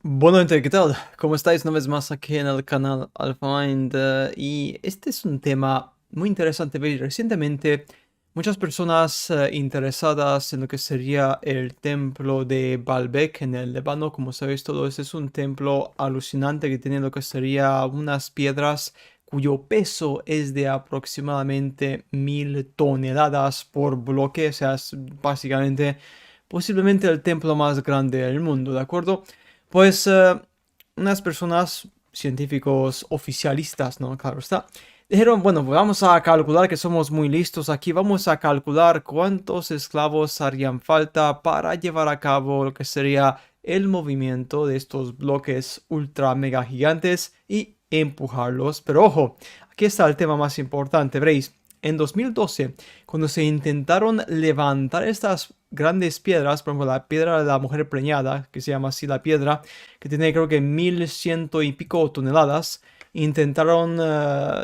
Bueno, gente, ¿qué tal? ¿Cómo estáis una vez más aquí en el canal AlphaMind? Y este es un tema muy interesante ver. Recientemente, muchas personas interesadas en lo que sería el templo de Baalbek en el Líbano. Como sabéis todos, es un templo alucinante que tiene lo que sería unas piedras cuyo peso es de aproximadamente 1000 toneladas por bloque. O sea, es básicamente posiblemente el templo más grande del mundo, ¿de acuerdo? Pues unas personas, científicos oficialistas, ¿no? Claro está. Dijeron, bueno, pues vamos a calcular que somos muy listos aquí, vamos a calcular cuántos esclavos harían falta para llevar a cabo lo que sería el movimiento de estos bloques ultra mega gigantes y empujarlos. Pero ojo, aquí está el tema más importante, veréis. En 2012, cuando se intentaron levantar estas grandes piedras, por ejemplo, la piedra de la mujer preñada, que se llama así la piedra, que tiene creo que 1100 y pico toneladas, intentaron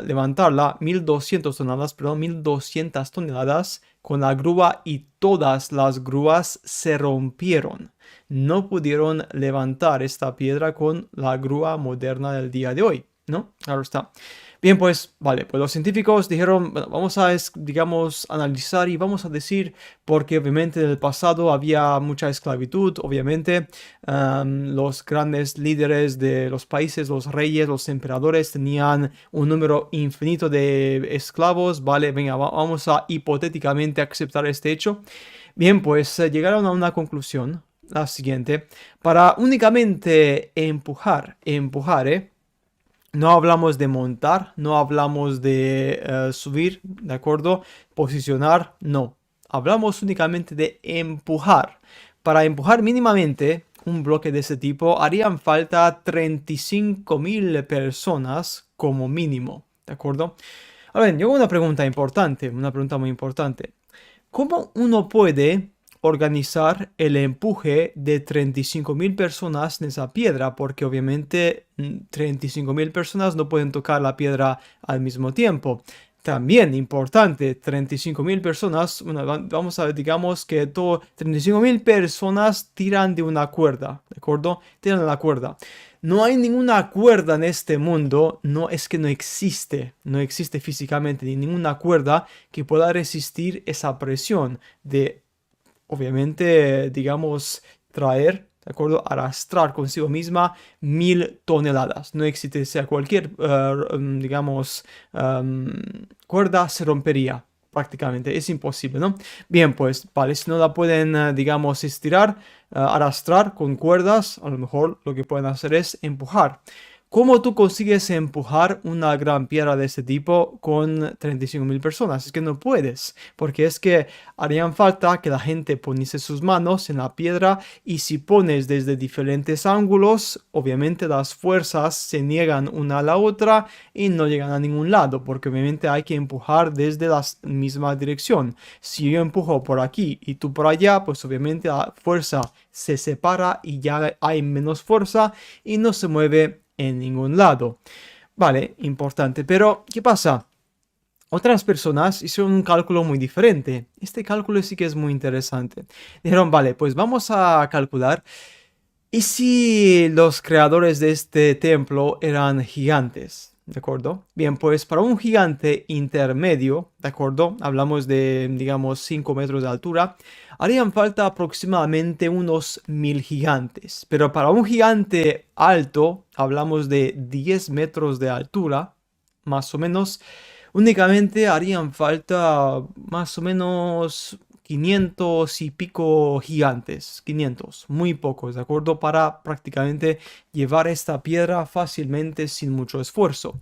levantarla, 1200 toneladas, perdón, 1200 toneladas con la grúa y todas las grúas se rompieron. No pudieron levantar esta piedra con la grúa moderna del día de hoy, ¿no? Claro está. Bien, pues, vale, pues los científicos dijeron, bueno, vamos a, digamos, analizar y vamos a decir, porque obviamente en el pasado había mucha esclavitud, obviamente, los grandes líderes de los países, los reyes, los emperadores tenían un número infinito de esclavos, vale, venga, vamos a hipotéticamente aceptar este hecho. Bien, pues llegaron a una conclusión, la siguiente, para únicamente empujar, ¿eh? No hablamos de montar, no hablamos de subir, ¿de acuerdo? Posicionar, no. Hablamos únicamente de empujar. Para empujar mínimamente un bloque de ese tipo harían falta 35.000 personas como mínimo, ¿de acuerdo? Ahora bien, llegó una pregunta importante, una pregunta muy importante. ¿Cómo uno puede organizar el empuje de 35.000 personas en esa piedra? Porque obviamente 35.000 personas no pueden tocar la piedra al mismo tiempo. También importante, 35.000 personas, bueno, vamos a ver, digamos que 35.000 personas tiran de una cuerda, ¿de acuerdo? Tiran de la cuerda. No hay ninguna cuerda en este mundo, no es que no existe físicamente ni ninguna cuerda que pueda resistir esa presión de, obviamente, digamos, traer, ¿de acuerdo? Arrastrar consigo misma 1000 toneladas. No existe, sea cualquier, digamos, cuerda se rompería. Prácticamente, es imposible, ¿no? Bien, pues, vale, si no la pueden, digamos, estirar, arrastrar con cuerdas, a lo mejor lo que pueden hacer es empujar. ¿Cómo tú consigues empujar una gran piedra de este tipo con 35.000 personas? Es que no puedes, porque es que harían falta que la gente poniese sus manos en la piedra y si pones desde diferentes ángulos, obviamente las fuerzas se niegan una a la otra y no llegan a ningún lado, porque obviamente hay que empujar desde la misma dirección. Si yo empujo por aquí y tú por allá, pues obviamente la fuerza se separa y ya hay menos fuerza y no se mueve en ningún lado. Vale, importante. Pero, ¿qué pasa? Otras personas hicieron un cálculo muy diferente. Este cálculo sí que es muy interesante. Dijeron, vale, pues vamos a calcular. ¿Y si los creadores de este templo eran gigantes? ¿De acuerdo? Bien, pues para un gigante intermedio, ¿de acuerdo? Hablamos de, digamos, 5 metros de altura. Harían falta aproximadamente unos 1000 gigantes. Pero para un gigante alto, hablamos de 10 metros de altura, más o menos. Únicamente harían falta más o menos 500 y pico gigantes, 500, muy pocos, ¿de acuerdo? Para prácticamente llevar esta piedra fácilmente sin mucho esfuerzo.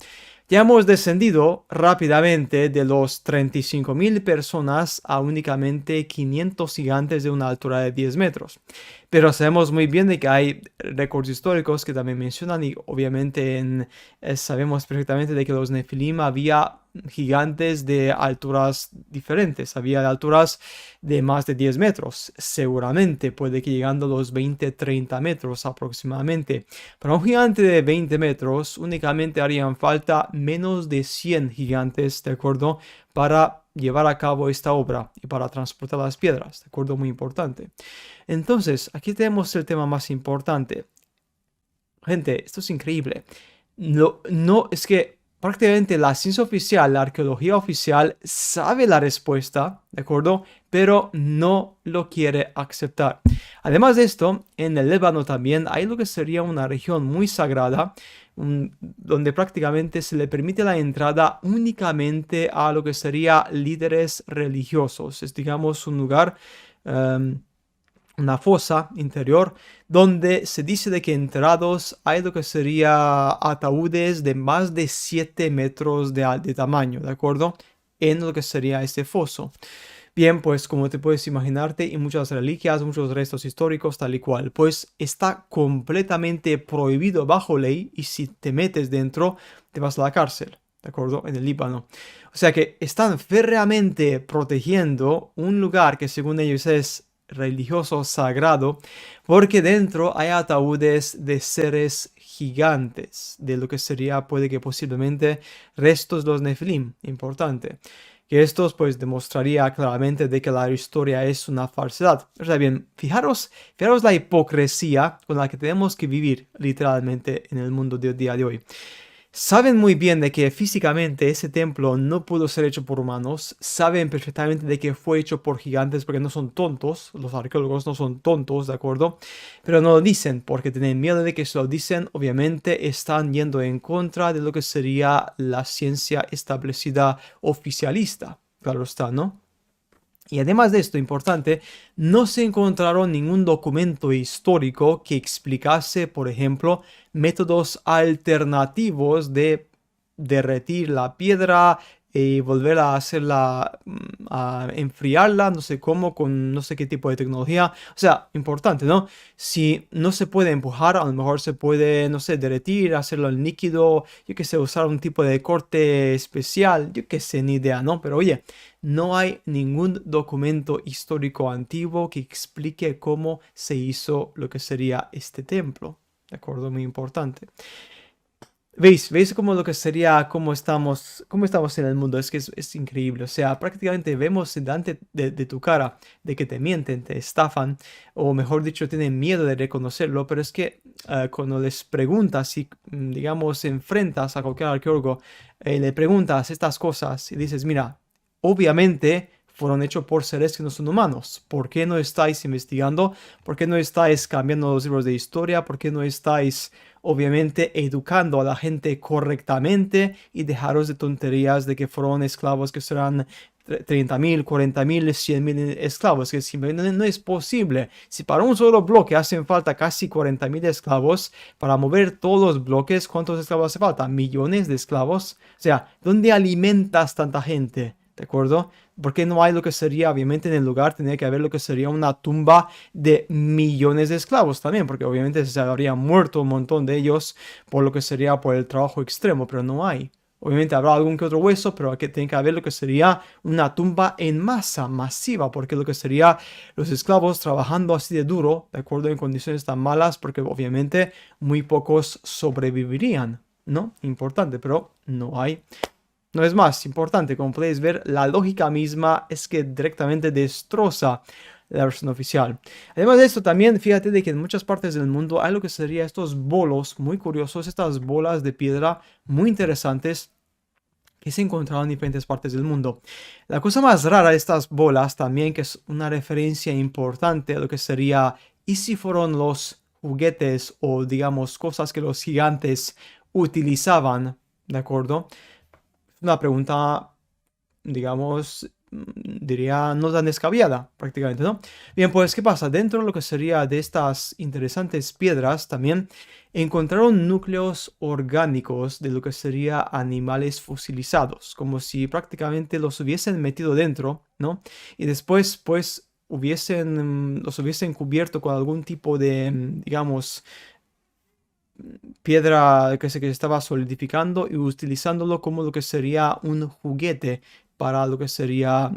Ya hemos descendido rápidamente de los 35.000 personas a únicamente 500 gigantes de una altura de 10 metros. Pero sabemos muy bien de que hay récords históricos que también mencionan y obviamente sabemos perfectamente de que los Nefilim había gigantes de alturas diferentes, había de alturas de más de 10 metros, seguramente puede que llegando a los 20-30 metros aproximadamente. Para un gigante de 20 metros únicamente harían falta menos de 100 gigantes, ¿de acuerdo? Para llevar a cabo esta obra y para transportar las piedras, ¿de acuerdo? Muy importante. Entonces, aquí tenemos el tema más importante. Gente, esto es increíble. No, no, es que prácticamente la ciencia oficial, la arqueología oficial, sabe la respuesta, ¿de acuerdo? Pero no lo quiere aceptar. Además de esto, en el Líbano también hay lo que sería una región muy sagrada, donde prácticamente se le permite la entrada únicamente a lo que sería líderes religiosos. Es, digamos, un lugar... em, una fosa interior donde se dice de que enterrados hay lo que sería ataúdes de más de 7 metros de tamaño, ¿de acuerdo? En lo que sería este foso. Bien, pues como te puedes imaginarte, y muchas reliquias, muchos restos históricos, tal y cual, pues está completamente prohibido bajo ley y si te metes dentro, te vas a la cárcel, ¿de acuerdo? En el Líbano. O sea que están férreamente protegiendo un lugar que según ellos es religioso sagrado, porque dentro hay ataúdes de seres gigantes, de lo que sería, puede que posiblemente, restos de los Nefilim, importante. Que estos pues demostraría claramente de que la historia es una falsedad. O sea, bien, fijaros la hipocresía con la que tenemos que vivir literalmente en el mundo del día de hoy. Saben muy bien de que físicamente ese templo no pudo ser hecho por humanos, saben perfectamente de que fue hecho por gigantes porque no son tontos, los arqueólogos no son tontos, ¿de acuerdo? Pero no lo dicen porque tienen miedo de que si lo dicen, obviamente están yendo en contra de lo que sería la ciencia establecida oficialista, claro está, ¿no? Y además de esto, importante, no se encontraron ningún documento histórico que explicase, por ejemplo, métodos alternativos de derretir la piedra y volver a hacerla, a enfriarla, no sé cómo, con no sé qué tipo de tecnología. O sea, importante, ¿no? Si no se puede empujar, a lo mejor se puede, no sé, derretir, hacerlo en líquido, yo qué sé, usar un tipo de corte especial, yo qué sé, ni idea, ¿no? Pero oye, no hay ningún documento histórico antiguo que explique cómo se hizo lo que sería este templo. ¿De acuerdo? Muy importante. ¿Veis cómo lo que sería, cómo estamos en el mundo? Es que es increíble. O sea, prácticamente vemos delante de tu cara de que te mienten, te estafan, o mejor dicho, tienen miedo de reconocerlo, pero es que cuando les preguntas y, digamos, enfrentas a cualquier arqueólogo, le preguntas estas cosas y dices, mira, obviamente fueron hechos por seres que no son humanos. ¿Por qué no estáis investigando? ¿Por qué no estáis cambiando los libros de historia? ¿Por qué no estáis obviamente educando a la gente correctamente y dejaros de tonterías de que fueron esclavos que serán 30.000, 40.000, 100.000 esclavos? Que simplemente no es posible. Si para un solo bloque hacen falta casi 40.000 esclavos, para mover todos los bloques, ¿cuántos esclavos hace falta? ¿Millones de esclavos? O sea, ¿dónde alimentas tanta gente? ¿De acuerdo? Porque no hay lo que sería, obviamente en el lugar tendría que haber lo que sería una tumba de millones de esclavos también, porque obviamente se habría muerto un montón de ellos por lo que sería por el trabajo extremo, pero no hay. Obviamente habrá algún que otro hueso, pero aquí tiene que haber lo que sería una tumba en masa, masiva, porque lo que sería los esclavos trabajando así de duro, de acuerdo en condiciones tan malas, porque obviamente muy pocos sobrevivirían, ¿no? Importante, pero no hay. No es más importante, como podéis ver, la lógica misma es que directamente destroza la versión oficial. Además de esto, también fíjate de que en muchas partes del mundo hay lo que sería estos bolos muy curiosos, estas bolas de piedra muy interesantes que se encontraban en diferentes partes del mundo. La cosa más rara de estas bolas también, que es una referencia importante a lo que sería, ¿y si fueron los juguetes o digamos cosas que los gigantes utilizaban? ¿De acuerdo? Una pregunta, digamos, diría no tan descabellada prácticamente, ¿no? Bien, pues, ¿qué pasa? Dentro de lo que sería de estas interesantes piedras también encontraron núcleos orgánicos de lo que sería animales fosilizados, como si prácticamente los hubiesen metido dentro, ¿no? Y después, pues, los hubiesen cubierto con algún tipo de, digamos, piedra que se estaba solidificando y utilizándolo como lo que sería un juguete para lo que sería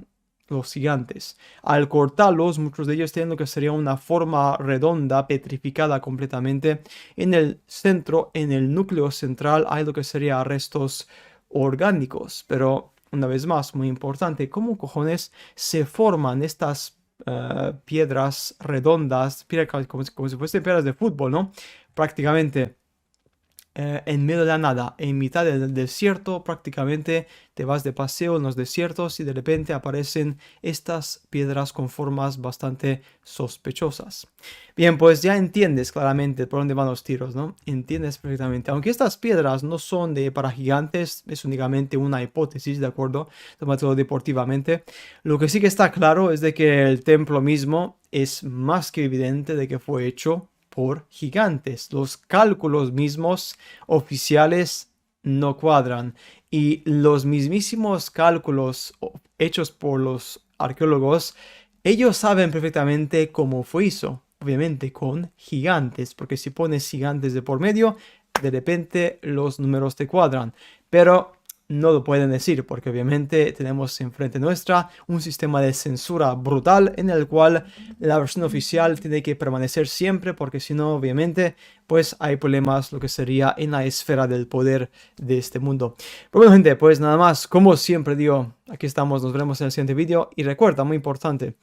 los gigantes. Al cortarlos, muchos de ellos tienen lo que sería una forma redonda, petrificada completamente. En el centro, en el núcleo central, hay lo que sería restos orgánicos. Pero, una vez más, muy importante, ¿cómo cojones se forman estas piedras redondas, como si fuesen piedras de fútbol, ¿no? Prácticamente. en medio de la nada, en mitad del desierto, prácticamente te vas de paseo en los desiertos y de repente aparecen estas piedras con formas bastante sospechosas. Bien, pues ya entiendes claramente por dónde van los tiros, ¿no? Entiendes perfectamente. Aunque estas piedras no son para gigantes, es únicamente una hipótesis, ¿de acuerdo? Tómatelo deportivamente. Lo que sí que está claro es de que el templo mismo es más que evidente de que fue hecho por gigantes. Los cálculos mismos oficiales no cuadran y los mismísimos cálculos hechos por los arqueólogos, ellos saben perfectamente cómo fue eso, obviamente con gigantes, porque si pones gigantes de por medio, de repente los números te cuadran, pero no lo pueden decir porque obviamente tenemos enfrente nuestra un sistema de censura brutal en el cual la versión oficial tiene que permanecer siempre porque si no obviamente pues hay problemas lo que sería en la esfera del poder de este mundo. Pero bueno gente, pues nada más, como siempre digo, aquí estamos, nos veremos en el siguiente vídeo y recuerda, muy importante,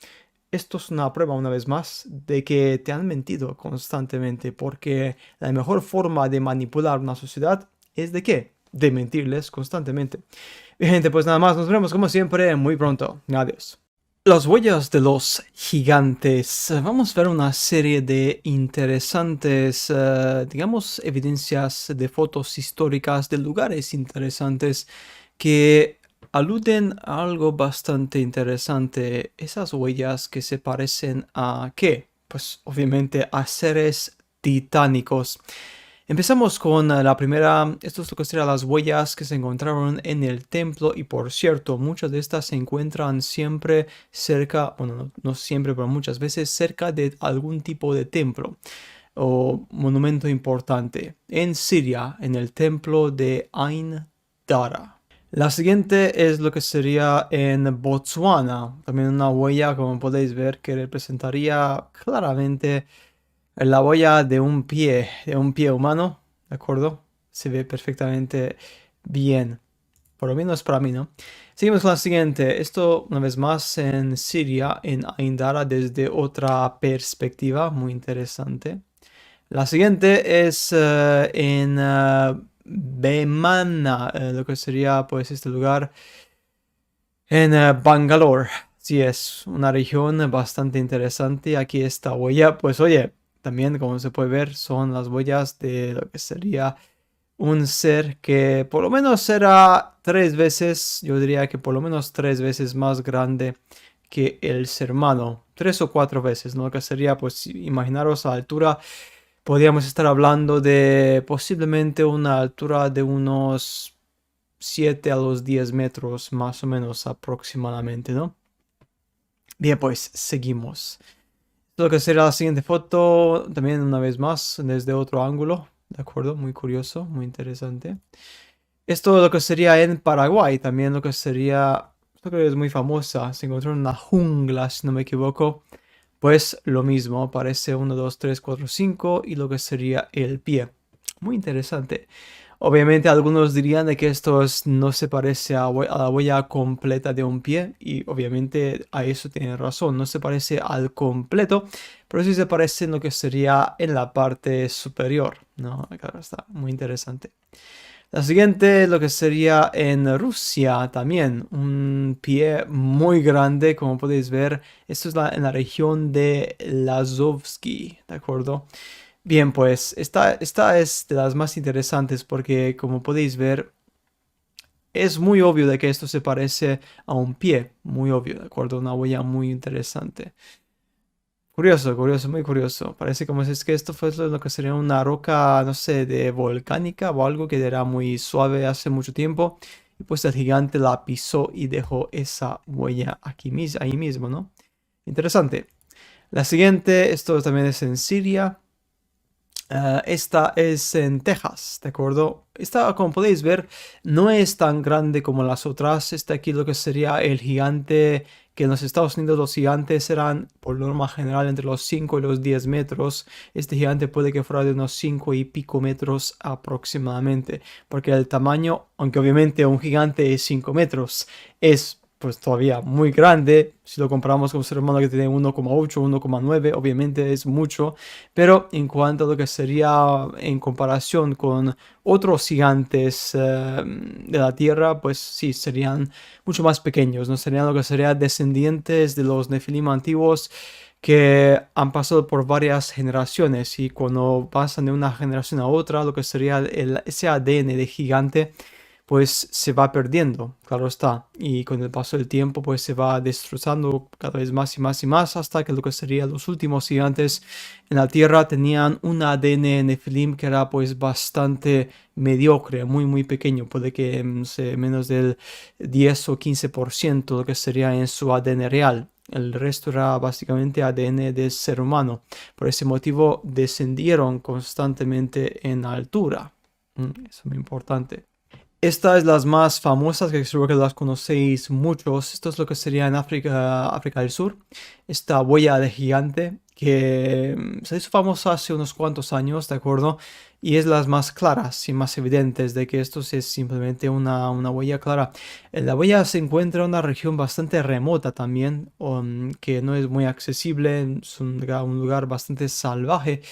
esto es una prueba una vez más de que te han mentido constantemente porque la mejor forma de manipular una sociedad es de qué? De mentirles constantemente. Bien, gente, pues nada más, nos vemos como siempre muy pronto. Adiós. Las huellas de los gigantes. Vamos a ver una serie de interesantes, digamos, evidencias de fotos históricas de lugares interesantes que aluden a algo bastante interesante. Esas huellas que se parecen a ¿qué? Pues obviamente a seres titánicos. Empezamos con la primera, esto es lo que serían las huellas que se encontraron en el templo y por cierto, muchas de estas se encuentran siempre cerca, bueno, no siempre, pero muchas veces cerca de algún tipo de templo o monumento importante. En Siria, en el templo de Ain Dara. La siguiente es lo que sería en Botswana, también una huella como podéis ver que representaría claramente la huella de un pie humano, ¿de acuerdo? Se ve perfectamente bien, por lo menos para mí, ¿no? Seguimos con la siguiente. Esto, una vez más, en Siria, en Ain Dara, desde otra perspectiva, muy interesante. La siguiente es en Bemana, lo que sería, pues, este lugar en Bangalore. Sí, es una región bastante interesante. Aquí esta huella, pues oye, también como se puede ver son las huellas de lo que sería un ser que por lo menos será 3 veces, yo diría que por lo menos 3 veces más grande que el ser humano. 3 o 4 veces, ¿no? Que sería, pues imaginaros a altura, podríamos estar hablando de posiblemente una altura de unos 7 a los 10 metros más o menos aproximadamente, ¿no? Bien, pues seguimos. Lo que será la siguiente foto, también una vez más desde otro ángulo, ¿de acuerdo? Muy curioso, muy interesante. Esto lo que sería en Paraguay, también lo que sería, esto creo que es muy famosa, se encontró en una jungla, si no me equivoco. Pues lo mismo, aparece 1, 2, 3, 4, 5 y lo que sería el pie. Muy interesante. Obviamente algunos dirían de que esto no se parece a la huella completa de un pie y obviamente a eso tienen razón, no se parece al completo, pero sí se parece en lo que sería en la parte superior, ¿no? Claro, está muy interesante. La siguiente, lo que sería en Rusia también, un pie muy grande, como podéis ver. Esto es en la región de Lazovsky, ¿de acuerdo? Bien, pues esta es de las más interesantes porque, como podéis ver, es muy obvio de que esto se parece a un pie, muy obvio, ¿de acuerdo? Una huella muy interesante. Curioso, curioso, muy curioso. Parece como si es que esto fue lo que sería una roca, no sé, de volcánica o algo que era muy suave hace mucho tiempo. Y pues el gigante la pisó y dejó esa huella aquí ahí mismo, ¿no? Interesante. La siguiente, esto también es en Siria. Esta es en Texas, ¿de acuerdo? Esta, como podéis ver, no es tan grande como las otras. Este aquí lo que sería el gigante, que en los Estados Unidos los gigantes eran por norma general entre los 5 y los 10 metros. Este gigante puede que fuera de unos 5 y pico metros aproximadamente, porque el tamaño, aunque obviamente un gigante es 5 metros, es pues todavía muy grande. Si lo comparamos con un ser humano que tiene 1,8, 1,9, obviamente es mucho. Pero en cuanto a lo que sería en comparación con otros gigantes de la Tierra, pues sí, serían mucho más pequeños, ¿no? Serían lo que serían descendientes de los Nefilim antiguos que han pasado por varias generaciones y cuando pasan de una generación a otra, lo que sería ese ADN de gigante, pues se va perdiendo, claro está, y con el paso del tiempo, pues se va destrozando cada vez más y más y más hasta que lo que serían los últimos gigantes en la Tierra tenían un ADN Nefilim que era pues bastante mediocre, muy muy pequeño, puede que no sé, menos del 10 o 15% lo que sería en su ADN real. El resto era básicamente ADN del ser humano. Por ese motivo descendieron constantemente en altura. Eso es muy importante. Esta es las más famosas, que seguro que las conocéis muchos. Esto es lo que sería en África, África del Sur. Esta huella de gigante que se hizo famosa hace unos cuantos años, ¿de acuerdo? Y es las más claras y más evidentes de que esto es simplemente una huella clara. La huella se encuentra en una región bastante remota también, que no es muy accesible, es un lugar bastante salvaje,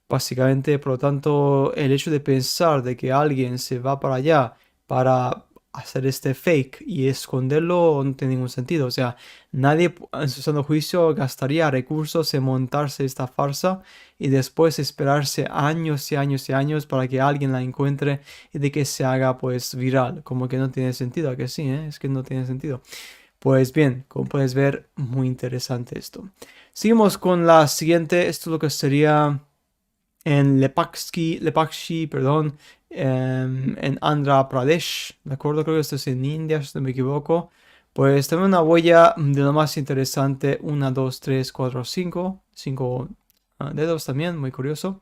básicamente. Por lo tanto, el hecho de pensar de que alguien se va para allá, para hacer este fake y esconderlo no tiene ningún sentido. O sea, nadie en su sano juicio gastaría recursos en montarse esta farsa y después esperarse años y años y años para que alguien la encuentre y de que se haga pues viral. Como que no tiene sentido, ¿a que sí? Es que no tiene sentido. Pues bien, como puedes ver, muy interesante esto. Seguimos con la siguiente. Esto es lo que sería en Lepakshi, perdón, en Andhra Pradesh, ¿de acuerdo? Creo que esto es en India, si no me equivoco. Pues tengo una huella de lo más interesante, 1, 2, 3, 4, 5, 5 dedos también, muy curioso.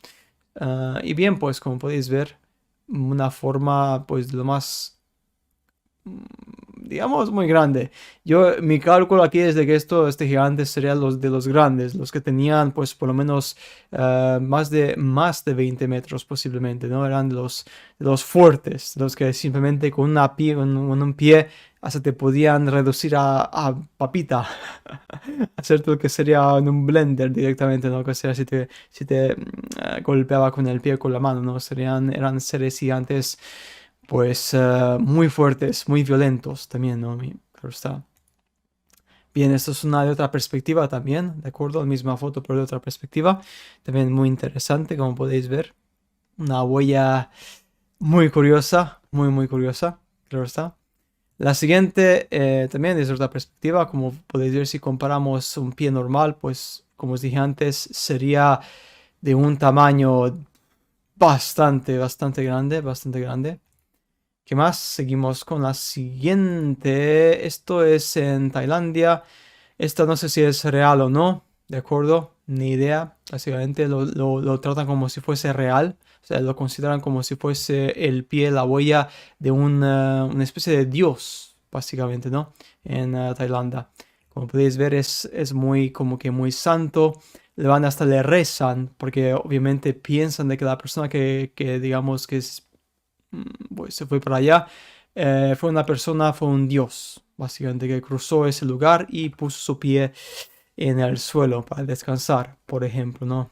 Y bien, pues como podéis ver, una forma pues de lo más digamos, muy grande. Mi cálculo aquí es de que este gigante serían los de los grandes, los que tenían, pues, por lo menos más de 20 metros posiblemente, ¿no? Eran de los fuertes, los que simplemente con un pie hasta te podían reducir a papita, hacer lo que sería en un blender directamente, ¿no? Que sea si te golpeaba con el pie o con la mano, ¿no? Eran seres gigantes pues muy fuertes, muy violentos también, ¿no? Claro está. Bien, esto es una de otra perspectiva también, ¿de acuerdo? La misma foto, pero de otra perspectiva. También muy interesante, como podéis ver. Una huella muy curiosa, muy, muy curiosa, claro está. La siguiente también es otra perspectiva, como podéis ver si comparamos un pie normal, pues como os dije antes, sería de un tamaño bastante, bastante grande, bastante grande. ¿Qué más? Seguimos con la siguiente. Esto es en Tailandia. Esta no sé si es real o no, ¿de acuerdo? Ni idea. Básicamente lo tratan como si fuese real. O sea, lo consideran como si fuese el pie, la huella de una especie de dios, básicamente, ¿no? En Tailandia. Como podéis ver, es muy, como que muy santo. Le van hasta le rezan, porque obviamente piensan de que la persona que digamos que es pues se fue para allá. Fue una persona, fue un dios, básicamente, que cruzó ese lugar y puso su pie en el suelo para descansar, por ejemplo, ¿no?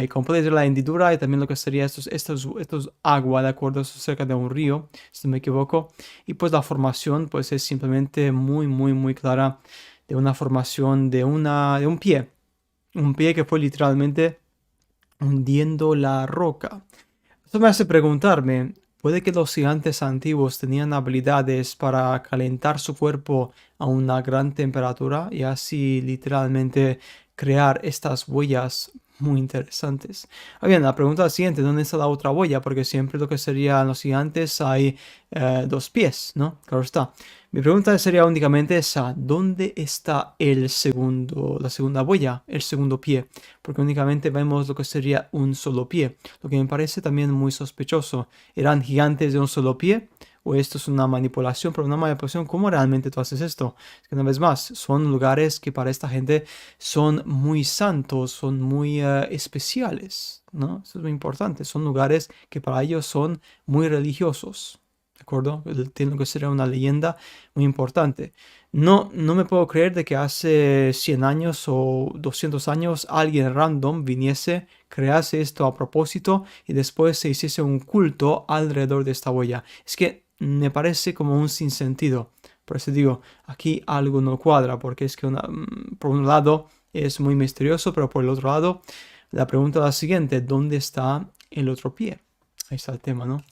Y como podéis ver la hendidura y también lo que sería estos agua, ¿de acuerdo? Esto es cerca de un río, si no me equivoco. Y pues la formación, pues es simplemente muy, muy, muy clara de una formación de un pie. Un pie que fue literalmente hundiendo la roca. Eso me hace preguntarme, ¿puede que los gigantes antiguos tenían habilidades para calentar su cuerpo a una gran temperatura y así literalmente crear estas huellas muy interesantes? Bien, la pregunta siguiente, ¿dónde está la otra huella? Porque siempre lo que serían los gigantes hay dos pies, ¿no? Claro está. Mi pregunta sería únicamente esa, ¿dónde está la segunda huella, el segundo pie? Porque únicamente vemos lo que sería un solo pie, lo que me parece también muy sospechoso. ¿Eran gigantes de un solo pie? ¿O esto es una manipulación? Pero una manipulación, ¿cómo realmente tú haces esto? Es que una vez más, son lugares que para esta gente son muy santos, son muy especiales, ¿no? Eso es muy importante. Son lugares que para ellos son muy religiosos. ¿De acuerdo? Tiene que ser una leyenda muy importante. No me puedo creer de que hace 100 años o 200 años alguien random viniese, crease esto a propósito y después se hiciese un culto alrededor de esta huella. Es que me parece como un sinsentido. Por eso digo, aquí algo no cuadra, porque es que por un lado es muy misterioso, pero por el otro lado, la pregunta es la siguiente: ¿dónde está el otro pie? Ahí está el tema, ¿no?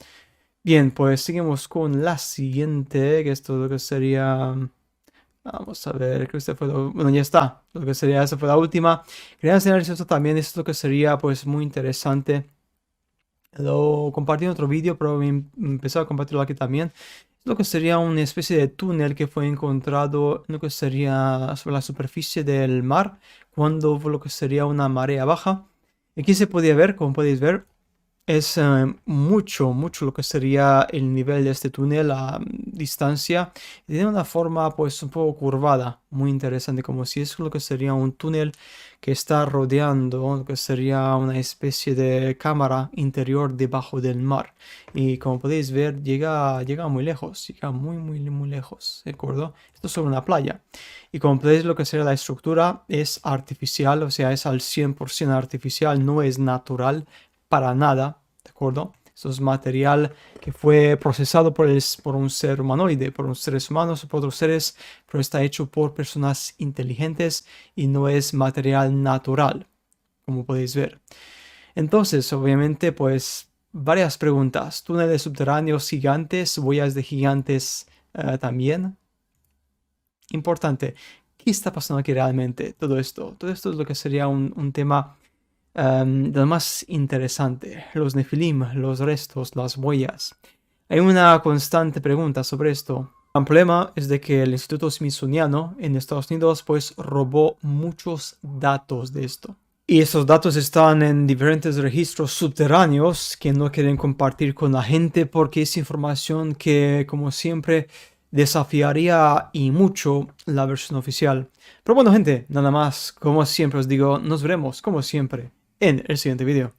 Bien, pues seguimos con la siguiente, que esto lo que sería... Vamos a ver, creo que esta fue bueno, ya está. Lo que sería, esa fue la última. Quería enseñarles esto también. Esto es lo que sería, pues, muy interesante. Lo compartí en otro vídeo, pero empecé a compartirlo aquí también. Lo que sería una especie de túnel que fue encontrado en lo que sería sobre la superficie del mar, cuando hubo lo que sería una marea baja. Aquí se podía ver, como podéis ver, es mucho lo que sería el nivel de este túnel a distancia. Tiene una forma pues un poco curvada, muy interesante, como si es lo que sería un túnel que está rodeando lo que sería una especie de cámara interior debajo del mar. Y como podéis ver, llega muy lejos, llega muy lejos, ¿de acuerdo? Esto es sobre una playa. Y como podéis, lo que sería la estructura es artificial, o sea, es al 100% artificial, no es natural para nada, ¿de acuerdo? Eso es material que fue procesado por un ser humanoide, por unos seres humanos o por otros seres, pero está hecho por personas inteligentes y no es material natural, como podéis ver. Entonces, obviamente, pues varias preguntas. Túneles subterráneos gigantes, huellas de gigantes también. Importante. ¿Qué está pasando aquí realmente? Todo esto. Todo esto es lo que sería un tema de lo más interesante, los Nefilim, los restos, las huellas. Hay una constante pregunta sobre esto. El problema es de que el Instituto Smithsoniano en Estados Unidos pues robó muchos datos de esto. Y esos datos están en diferentes registros subterráneos que no quieren compartir con la gente porque es información que, como siempre, desafiaría y mucho la versión oficial. Pero bueno, gente, nada más. Como siempre os digo, nos veremos, como siempre, en el siguiente vídeo.